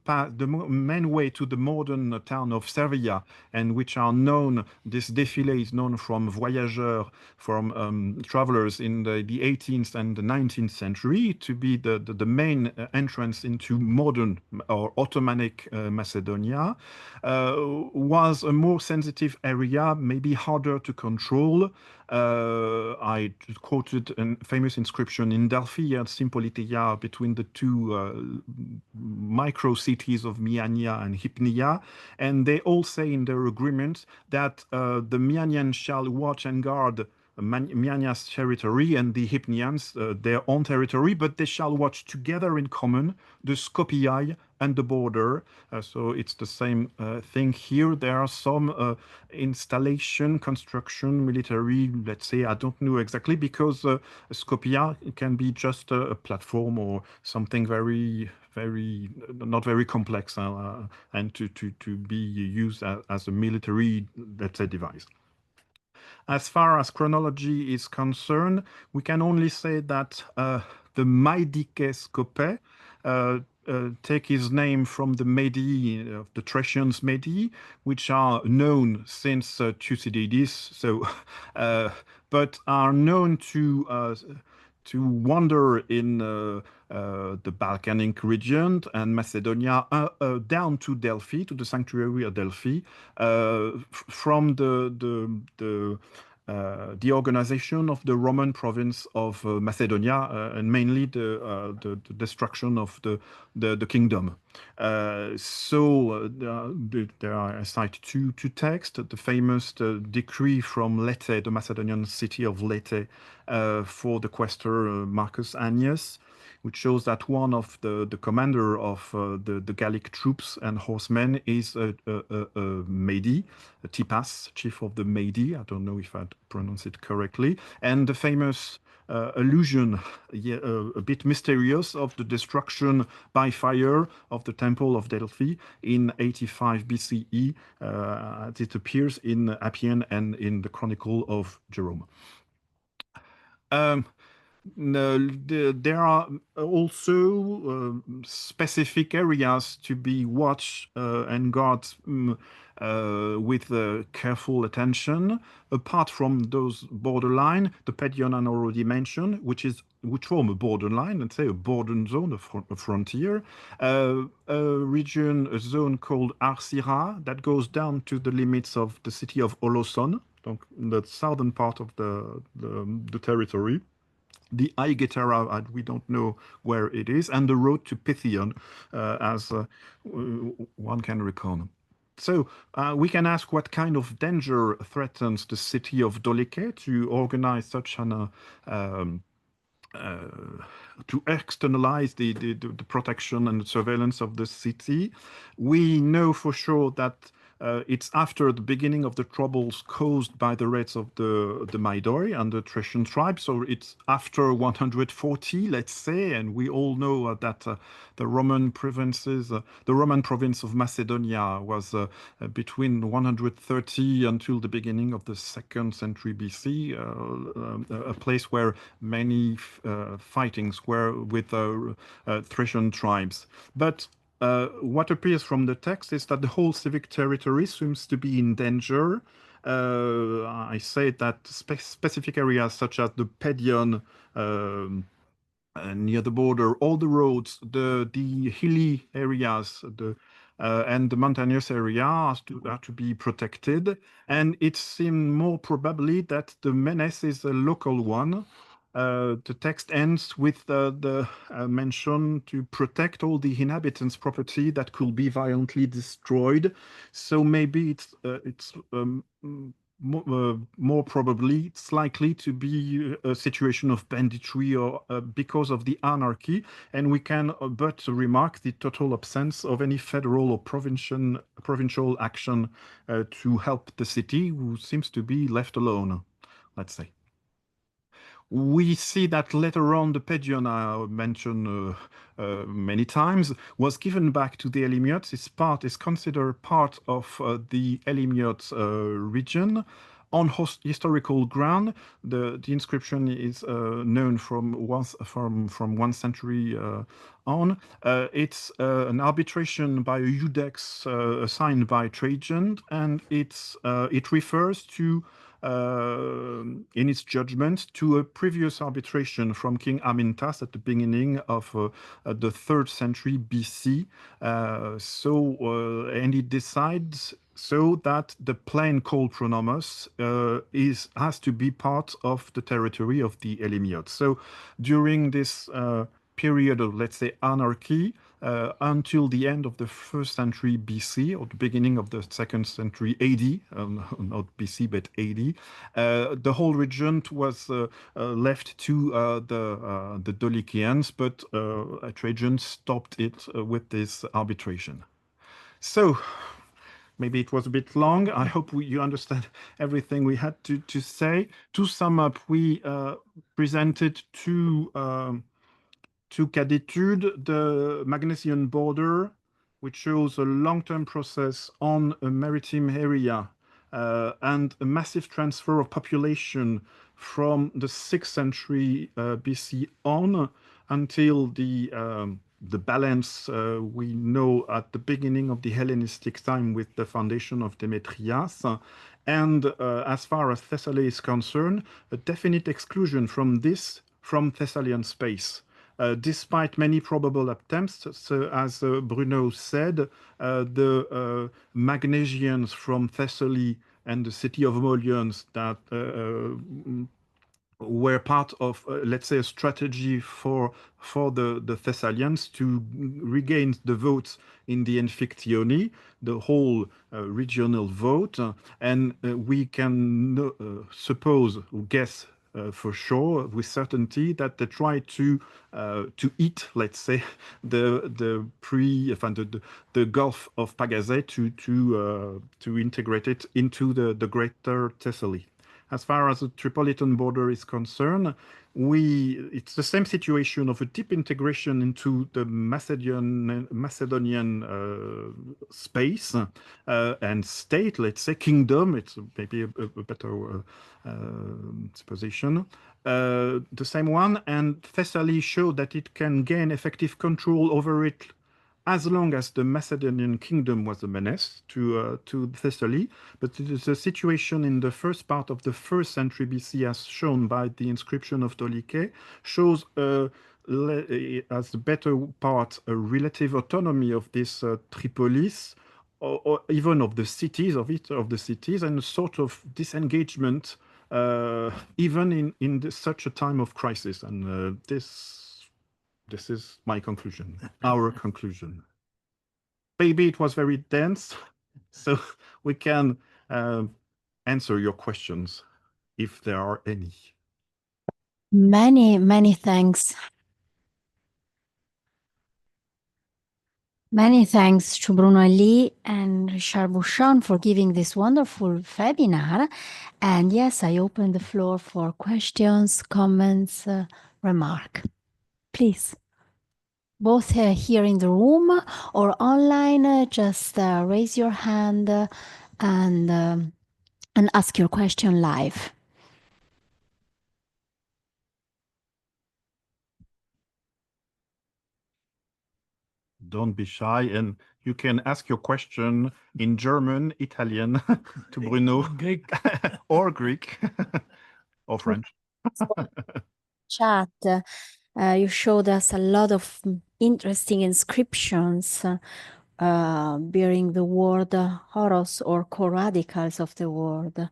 way to the modern town of Servia, and which are known. This défilé is known from voyageurs, from travelers in the 18th and the 19th century, to be the main entrance into modern or Ottomanic Macedonia. Was a more sensitive area, maybe harder to control. I quoted a famous inscription in Delphi at Sympoliteia between the two micro cities of Miania and Hypnia, and they all say in their agreement that the Mianians shall watch and guard Miania's territory and the Hypnians their own territory, but they shall watch together in common the Scopiae and the border. So it's the same thing here. There are some installation, construction, military, let's say, I don't know exactly, because Skopje can be just a platform or something very not very complex and to be used as a military, let's say, device. As far as chronology is concerned, we can only say that the Maidike Skope take his name from the Medi, the Thracians Medi, which are known since Thucydides, so, but are known to wander in the Balkanic region and Macedonia down to Delphi, to the sanctuary of Delphi, from the organization of the Roman province of Macedonia, and mainly the destruction of the kingdom. So there are, I cite two texts, the famous decree from Lettere, the Macedonian city of Lettere, for the quaestor Marcus Annius, which shows that one of the commander of the Gallic troops and horsemen is a Medi, a Tipas, chief of the Medi. I don't know if I pronounce it correctly. And the famous allusion, a bit mysterious, of the destruction by fire of the temple of Delphi in 85 BCE, as it appears in Appian and in the Chronicle of Jerome. There are also specific areas to be watched and guarded with careful attention. Apart from those borderline, the Pedion I already mentioned, which form a borderline, let's say a border zone, a frontier. A zone called Arcyra that goes down to the limits of the city of Olosson, the southern part of the territory. The Aigetera, we don't know where it is, and the road to Pythion, as one can recall. So we can ask what kind of danger threatens the city of Dolike to organize such an to externalize the protection and surveillance of the city. We know for sure that it's after the beginning of the troubles caused by the raids of the Maidoi and the Thracian tribe, so it's after 140, let's say, and we all know that the Roman province of Macedonia was between 130 until the beginning of the 2nd century BC, a place where many fightings were with Thracian tribes. But what appears from the text is that the whole civic territory seems to be in danger. I say that specific areas such as the Pedion near the border, all the roads, the hilly areas, and the mountainous areas are to be protected. And it seems more probably that the menace is a local one. The text ends with the mention to protect all the inhabitants' property that could be violently destroyed. So maybe it's more probably it's likely to be a situation of banditry or because of the anarchy, and we can but remark the total absence of any federal or provincial action to help the city, who seems to be left alone, let's say. we see that later on the Pedion I mentioned many times was given back to the Helymiotes. Is considered part of the Helymiote region. On historical ground, the inscription is known from 1 century on. It's an arbitration by a iudex assigned by Trajan, and it refers to in its judgment to a previous arbitration from King Amyntas at the beginning of the 3rd century BC. And it decides so that the plain called Pronomos has to be part of the territory of the Helymiotes. So during this period of, let's say, anarchy, until the end of the 1st century BC or the beginning of the 2nd century AD, not BC but AD, the whole region was left to the Dolichians, but Trajan stopped it with this arbitration. So maybe it was a bit long. I hope you understand everything we had to say. To sum up, we presented two cas d'étude, the Magnesian border, which shows a long-term process on a maritime area and a massive transfer of population from the 6th century BC on until the balance we know at the beginning of the Hellenistic time with the foundation of Demetrius. And as far as Thessaly is concerned, a definite exclusion from Thessalian space. Despite many probable attempts, so as Bruno said, the Magnesians from Thessaly and the city of Molions that were part of, let's say, a strategy for the Thessalians to regain the votes in the Amphictyony, the whole regional vote, and we can suppose, guess for sure, with certainty, that they try to eat, let's say, the Gulf of Pagasae to integrate it into the greater Thessaly. As far as the Tripolitan border is concerned, it's the same situation of a deep integration into the Macedonian space and state, let's say, kingdom. It's maybe a better position. The same one, and Thessaly showed that it can gain effective control over it as long as the Macedonian kingdom was a menace to Thessaly. But the situation in the first part of the 1st century BC, as shown by the inscription of Doliche, shows as the better part a relative autonomy of this Tripolis, or even of the cities, and a sort of disengagement even in such a time of crisis. And this is my conclusion, our conclusion. Maybe it was very dense, so we can answer your questions if there are any. Many thanks. Many thanks to Bruno Helly and Richard Bouchon for giving this wonderful webinar. And yes, I open the floor for questions, comments, remark. Please, both here in the room or online, just raise your hand and ask your question live. Don't be shy, and you can ask your question in German, Italian to Bruno, Greek. or Greek, or French. Chat, you showed us a lot of interesting inscriptions bearing the word Horos or co-radicals of the word.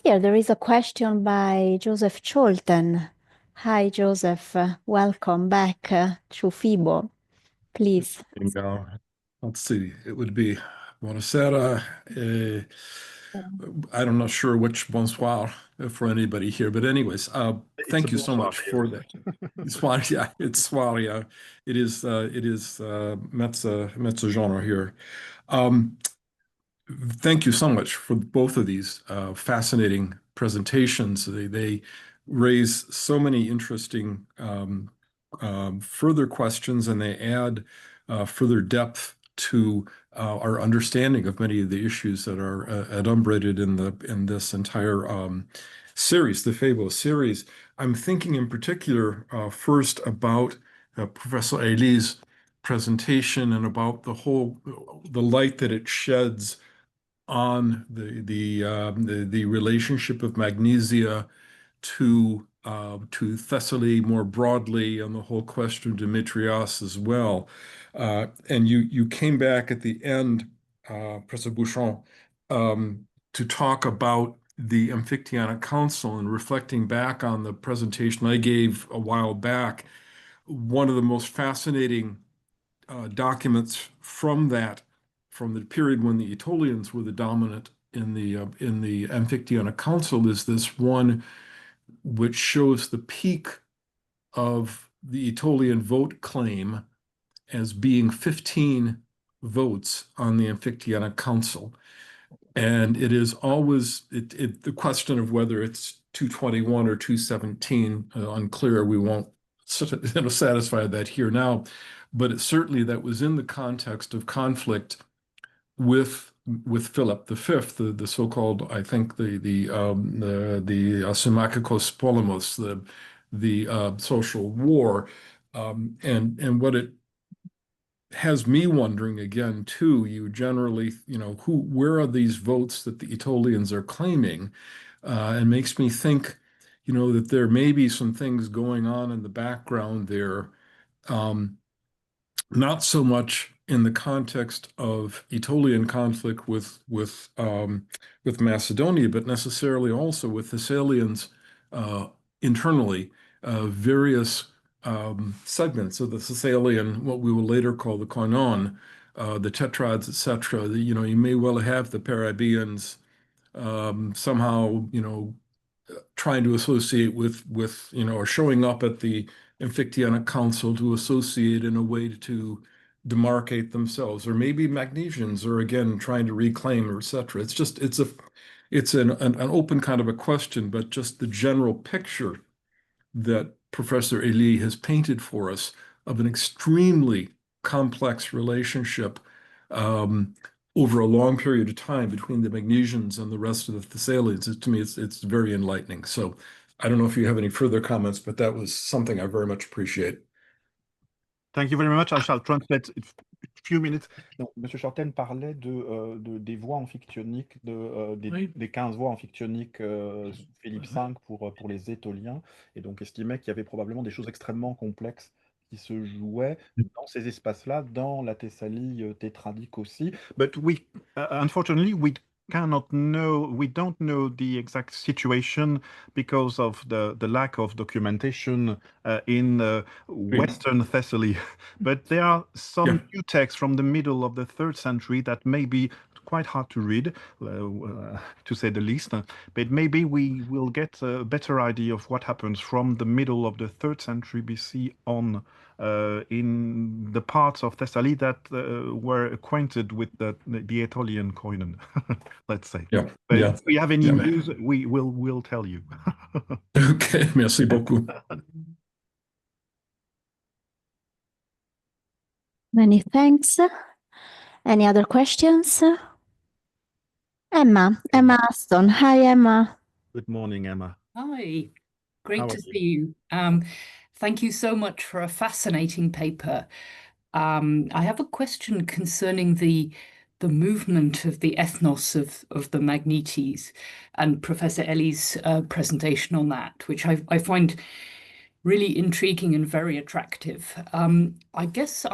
Here, there is a question by Joseph Cholten. Hi, Joseph. Welcome back to FeBo. Please. Let's see. It would be buonasera. I'm not sure which bonsoir for anybody here, but anyways, thank you so much for that. Soir, yeah, it's soir, yeah. It is mezzogiorno here. Thank you so much for both of these fascinating presentations. They raise so many interesting further questions, and they add further depth to our understanding of many of the issues that are adumbrated in this entire series, the FeBo series. I'm thinking in particular first about Professor Helly's presentation and about the light that it sheds on the relationship of magnesia to Thessaly more broadly, and the whole question of Demetrios as well. And you came back at the end, Professor Bouchon, to talk about the Amphictyonic Council, and reflecting back on the presentation I gave a while back. One of the most fascinating documents from the period when the Aetolians were the dominant in the Amphictyonic Council is this one which shows the peak of the Aetolian vote claim as being 15 votes on the Amphictyonic Council. And it is always the question of whether it's 221 or 217, unclear. We won't satisfy that here now. But it certainly that was in the context of conflict with Philip V, the so-called, I think, the Symmachikos Polemos, the social war, and what it has me wondering again too. You generally, where are these votes that the Aetolians are claiming, and makes me think, that there may be some things going on in the background there. Not so much in the context of Aetolian conflict with Macedonia, but necessarily also with Thessalians internally, various segments of the Thessalian, what we will later call the Koinon, the Tetrads, etc. You may well have the Parabians somehow, trying to associate with, or showing up at the Amphictyonic Council to associate in a way to demarcate themselves, or maybe Magnesians are again trying to reclaim, etc. It's an open kind of a question, but just the general picture that Professor Helly has painted for us of an extremely complex relationship over a long period of time between the Magnesians and the rest of the Thessalians. To me, it's very enlightening. So I don't know if you have any further comments, but that was something I very much appreciate. Thank you very much. I shall translate a few minutes. Donc, Monsieur Chorten parlait des voix amphictyoniques, des 15 voix amphictyoniques sous Philippe V pour les Aetoliens, et donc estimait qu'il y avait probablement des choses extrêmement complexes qui se jouaient dans ces espaces-là, dans la Thessalie tétradique aussi. But unfortunately, we don't know the exact situation because of the lack of documentation in Western Thessaly. But there are some few texts from the middle of the 3rd century that may be quite hard to read, to say the least. But maybe we will get a better idea of what happens from the middle of the 3rd century BC on in the parts of Thessaly that were acquainted with the Aetolian koinon, let's say. Yeah. But if we have any news, we'll tell you. Okay, merci beaucoup. Many thanks. Any other questions? Emma Aston. Hi, Emma. Good morning, Emma. Hi, great to see you. Thank you so much for a fascinating paper. I have a question concerning the movement of the ethnos of the Magnetes and Professor Helly's presentation on that, which I find really intriguing and very attractive. I guess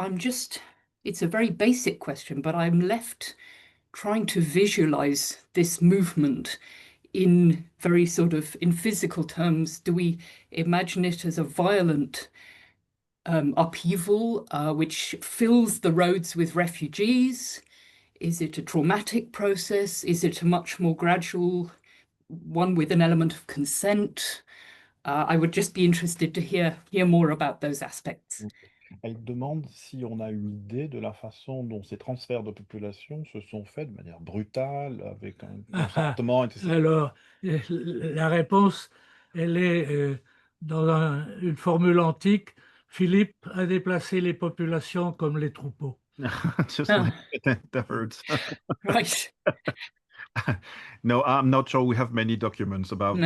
it's a very basic question, but I'm left trying to visualize this movement in very in physical terms. Do we imagine it as a violent upheaval which fills the roads with refugees? Is it a traumatic process? Is it a much more gradual one with an element of consent? I would just be interested to hear more about those aspects. Elle demande si on a une idée de la façon dont ces transferts de population se sont faits de manière brutale, avec un consentement, etc. Alors, la réponse elle est dans une formule antique, Philippe a déplacé les populations comme les troupeaux. Just like the herds. Right. No, I'm not sure we have many documents about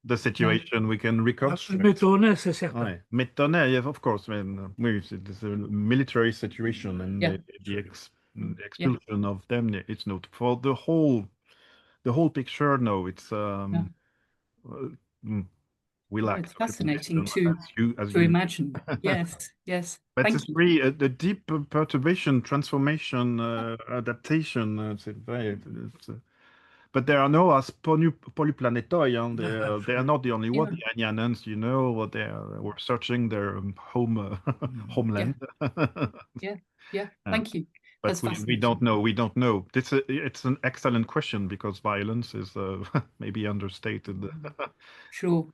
the situation we can reconstruct. Métonnet, c'est certain. Ouais. Métonnet, yes, of course. Oui, it's a military situation and the expulsion of them, it's not. For the whole picture, no, it's we lack. It's fascinating to imagine. Yes, yes. But Thank it's you. really the deep perturbation, transformation, adaptation. But there are no as polyplanetoi. They are not the only one. The Anyans, we're searching their homeland. Yeah. Thank you. But we don't know. We don't know. It's an excellent question because violence is maybe understated. Sure.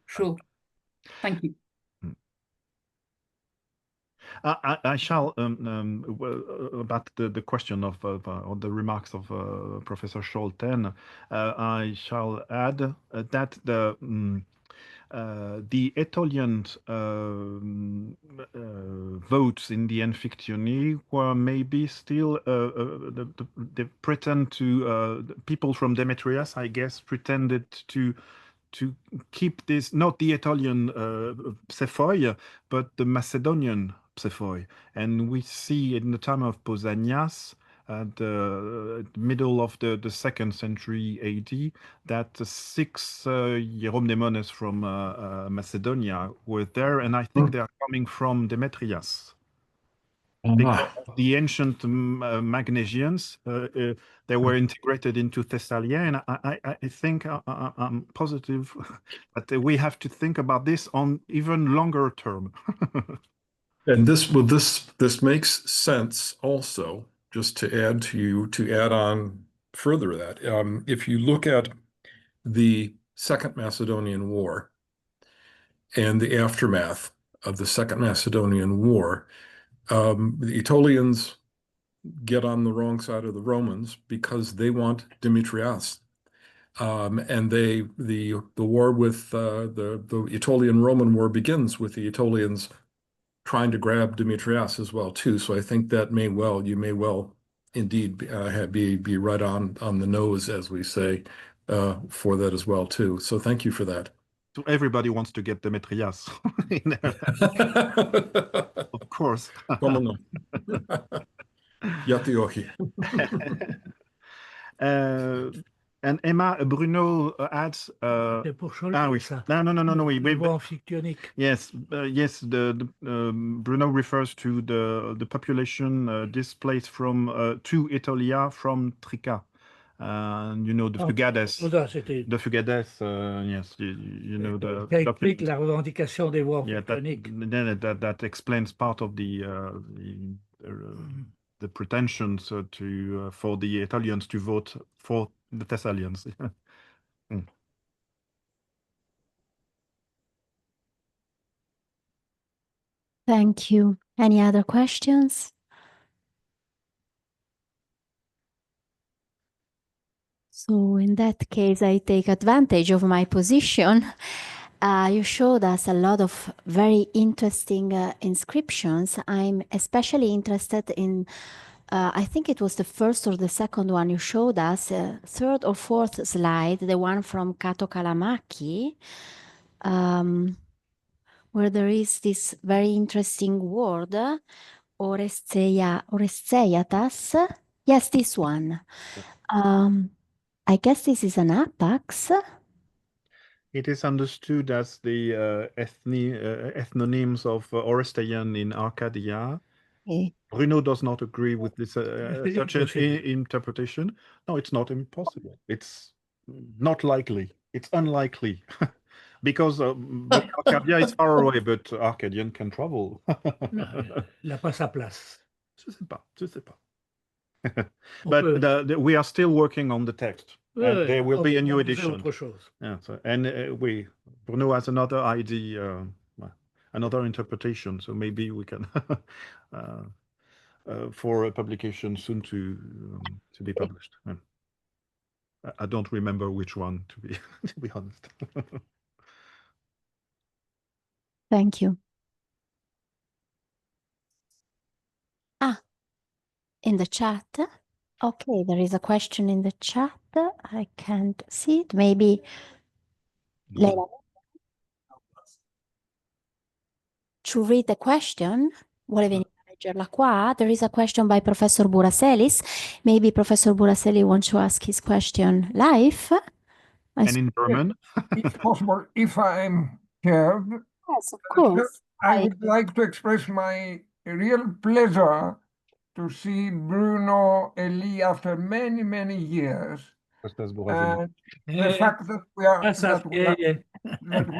Thank you. I shall about the question of or the remarks of Professor Scholten. I shall add that the Etolian votes in the Antiquity were maybe still they pretend to people from Demetrius, I guess, pretended to keep this, not the Etolian Psephoi, but the Macedonian Psephoi. And we see in the time of Pausanias, at the middle of the 2nd century AD, that 6 Hieromnemones from Macedonia were there, and I think they are coming from Demetrius. Because the ancient Magnesians, they were integrated into Thessaly, and I think I'm positive that we have to think about this on even longer term. And this makes sense also, just to add on further that if you look at the Second Macedonian War and the aftermath of the Second Macedonian War, the Aetolians get on the wrong side of the Romans because they want Demetrius. And the war with the Aetolian Roman War begins with the Aetolians trying to grab Demetrius as well too. So I think that you may well indeed be right on the nose, as we say, for that as well too. So thank you for that. So everybody wants to get Demetrius. Of course. And Emma, Bruno adds. Oui. No. Yes, Bruno refers to the population displaced from to Etolia from Trica. The Fugades. The Fugades, yes, Qui explique la revendication des voies that explains part of the pretensions for the Italians to vote for the Thessalians. Thank you. Any other questions? So in that case, I take advantage of my position. You showed us a lot of very interesting inscriptions. I'm especially interested in, I think it was the first or the second one you showed us, third or fourth slide, the one from Cato Calamacchi, where there is this very interesting word, Oresteiatas. Yes, this one. I guess this is an apax. It is understood as the ethnonyms of Oresteian in Arcadia. Okay. Bruno does not agree with this such an interpretation. No, it's not impossible. It's not likely. It's unlikely. Because Arcadia is far away, but Arcadian can travel. Il n'a pas sa place. Je sais pas. But we are still working on the text. And there will be a new edition. Yeah, and Bruno has another idea, another interpretation. So maybe we can for a publication soon to be published. Yeah. I don't remember which one, to be honest. Thank you. In the chat. Okay, there is a question in the chat. I can't see it. Maybe Leila. To read the question, volevi leggerla qua? There is a question by Professor Buraselis. Maybe Professor Buraseli wants to ask his question live. And in German? If possible, if I'm heard. Yes, of course. I would like to express my real pleasure to see Bruno Helly after many, many years. And the fact that we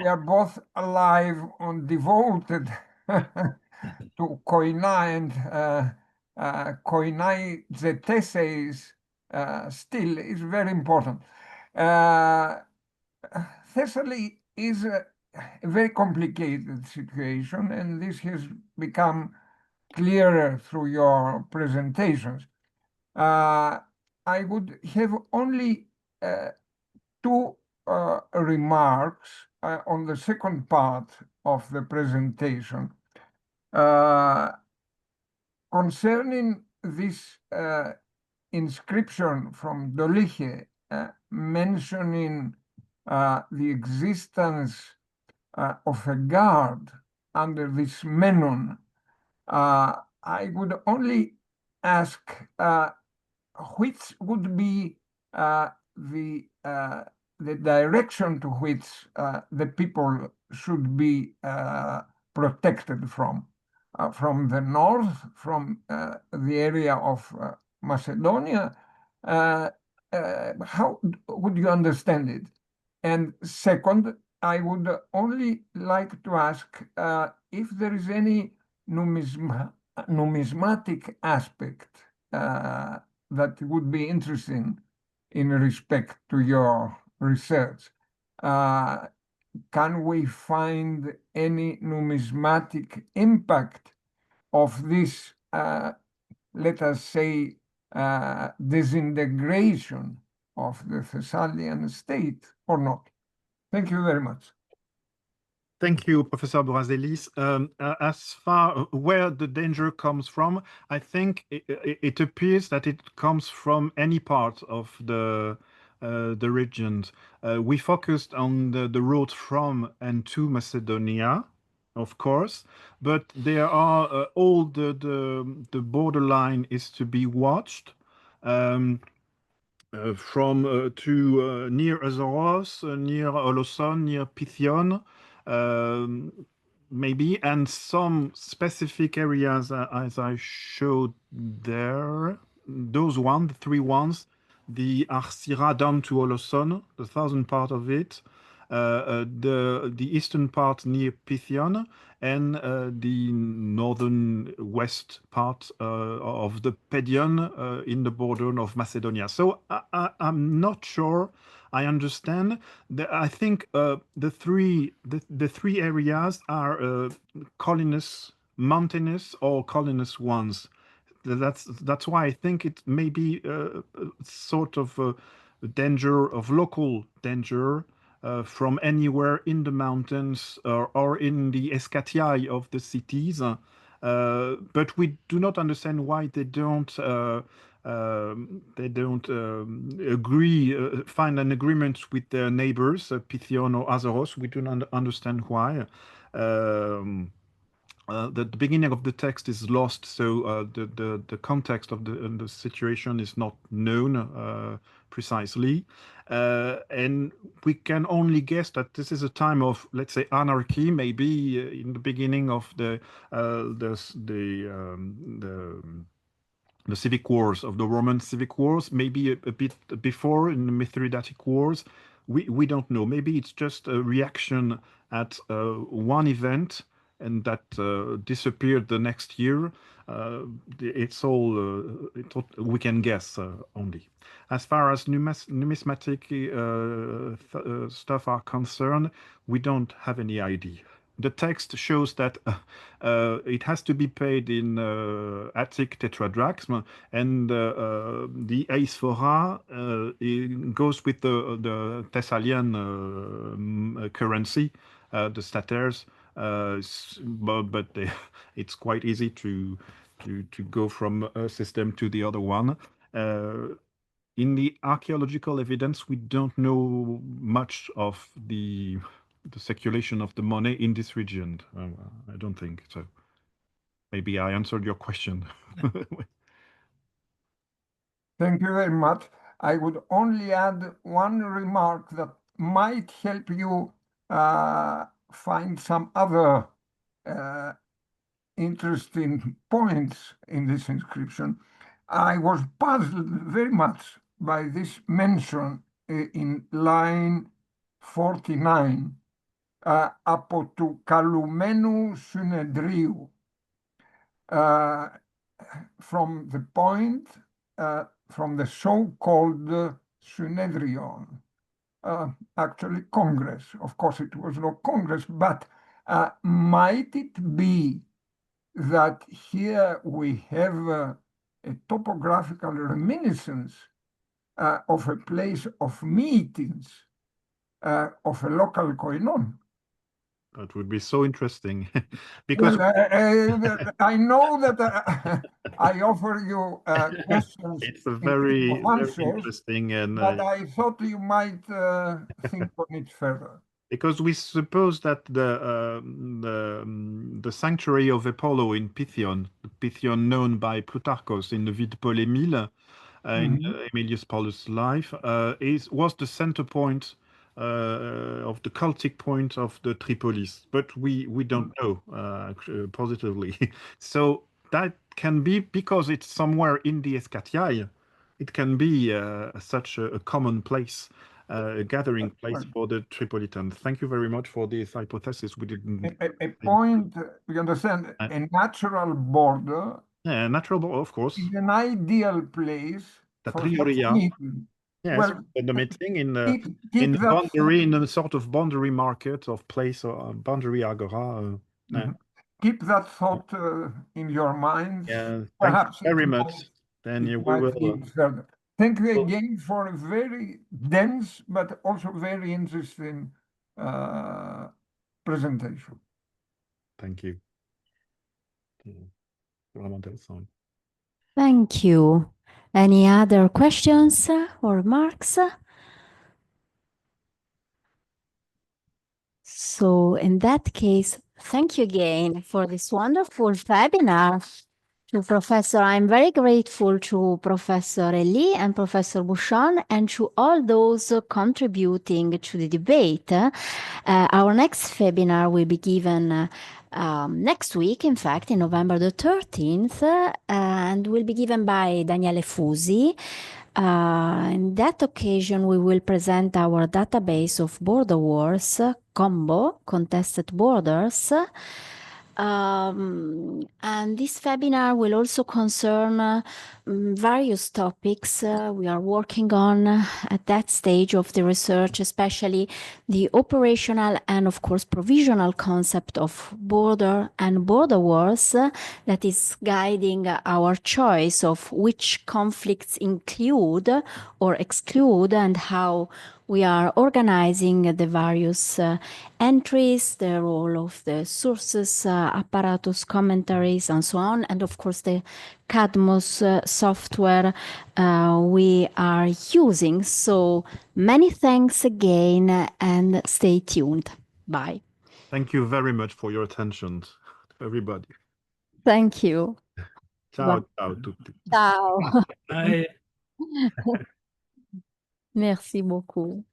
are both alive and devoted to koinai and koinai the theses still is very important. Thessaly is a very complicated situation, and this has become clearer through your presentations. I would have only two remarks on the second part of the presentation concerning this inscription from Doliche mentioning the existence of a guard under this menon. I would only ask which would be the direction to which the people should be protected from the north, from the area of Macedonia. How would you understand it? And second, I would only like to ask if there is any numismatic aspect that would be interesting in respect to your research. Can we find any numismatic impact of this, let us say, disintegration of the Thessalian state or not? Thank you very much. Thank you, Professor Buraselis. As far where the danger comes from, I think it appears that it comes from any part of the region. We focused on the road from and to Macedonia, of course, but there are all the borderline is to be watched. From to near Azoros, near Olosson, near Pythion, maybe, and some specific areas as I showed there. Those the three ones, the Arcyra down to Olosson, the southern part of it, the eastern part near Pythion, and the northern west part of the Pedion in the border of Macedonia. So I'm not sure I understand. I think the three areas are collinous, mountainous, or collinous ones. That's why I think it may be sort of a danger of local danger from anywhere in the mountains or in the escatiae of the cities. But we do not understand why they don't agree, find an agreement with their neighbors, Pythion or Azoros. We do not understand why. The beginning of the text is lost, so the context of the situation is not known precisely, and we can only guess that this is a time of, let's say, anarchy, maybe in the beginning of the civic wars, of the Roman civic wars, maybe a bit before in the Mithridatic wars. We don't know. Maybe it's just a reaction at one event, and that disappeared the next year. It's all we can guess only. As far as numismatic stuff are concerned, we don't have any idea. The text shows that it has to be paid in Attic tetradrachms, and the aisphora goes with the Thessalian currency, the staters. but it's quite easy to go from a system to the other one. In the archaeological evidence, we don't know much of the circulation of the money in this region. I don't think so. Maybe I answered your question. Thank you very much. I would only add one remark that might help you find some other interesting points in this inscription. I was puzzled very much by this mention in line 49, από του καλουμένου συνεδρίου, from the point, from the so-called Synedrion, actually Congress. Of course, it was no Congress, but might it be that here we have a topographical reminiscence of a place of meetings of a local koinon? That would be so interesting, because I know that I offer you questions. It's a very answers, interesting, and but I thought you might think on it further. Because we suppose that the sanctuary of Apollo in Pythion, the Pythion known by Plutarchus in the Vie de Paul Émile, in Aemilius Paulus' life, was the center point of the cultic point of the Tripolis, but we don't know positively. So that can be, because it's somewhere in the Escatiae, it can be such a common place, a gathering place for the Tripolitans. Thank you very much for this hypothesis. We didn't. A point, we understand, a natural border. Yeah, natural border, of course. Is an ideal place for meeting. Yes, well, the meeting in the boundary, in a sort of boundary market of place or boundary agora. Keep that thought in your mind. Yeah, perhaps thank you very much. Then we will. Thank you again for a very dense but also very interesting presentation. Thank you. Thank you. Any other questions or remarks? So in that case, thank you again for this wonderful webinar. To Professor, I'm very grateful to Professor Helly and Professor Bouchon, and to all those contributing to the debate. Our next webinar will be given next week, in fact, in November the 13th, and will be given by Daniele Fusi. In that occasion, we will present our database of border wars, combo, contested borders. And this webinar will also concern various topics we are working on at that stage of the research, especially the operational and, of course, provisional concept of border and border wars that is guiding our choice of which conflicts include or exclude, and how we are organizing the various entries, the role of the sources, apparatus, commentaries, and so on, and of course the Cadmus software we are using. So many thanks again, and stay tuned. Bye. Thank you very much for your attention, everybody. Thank you. Ciao, ciao tutti. Ciao. Bye. Merci beaucoup.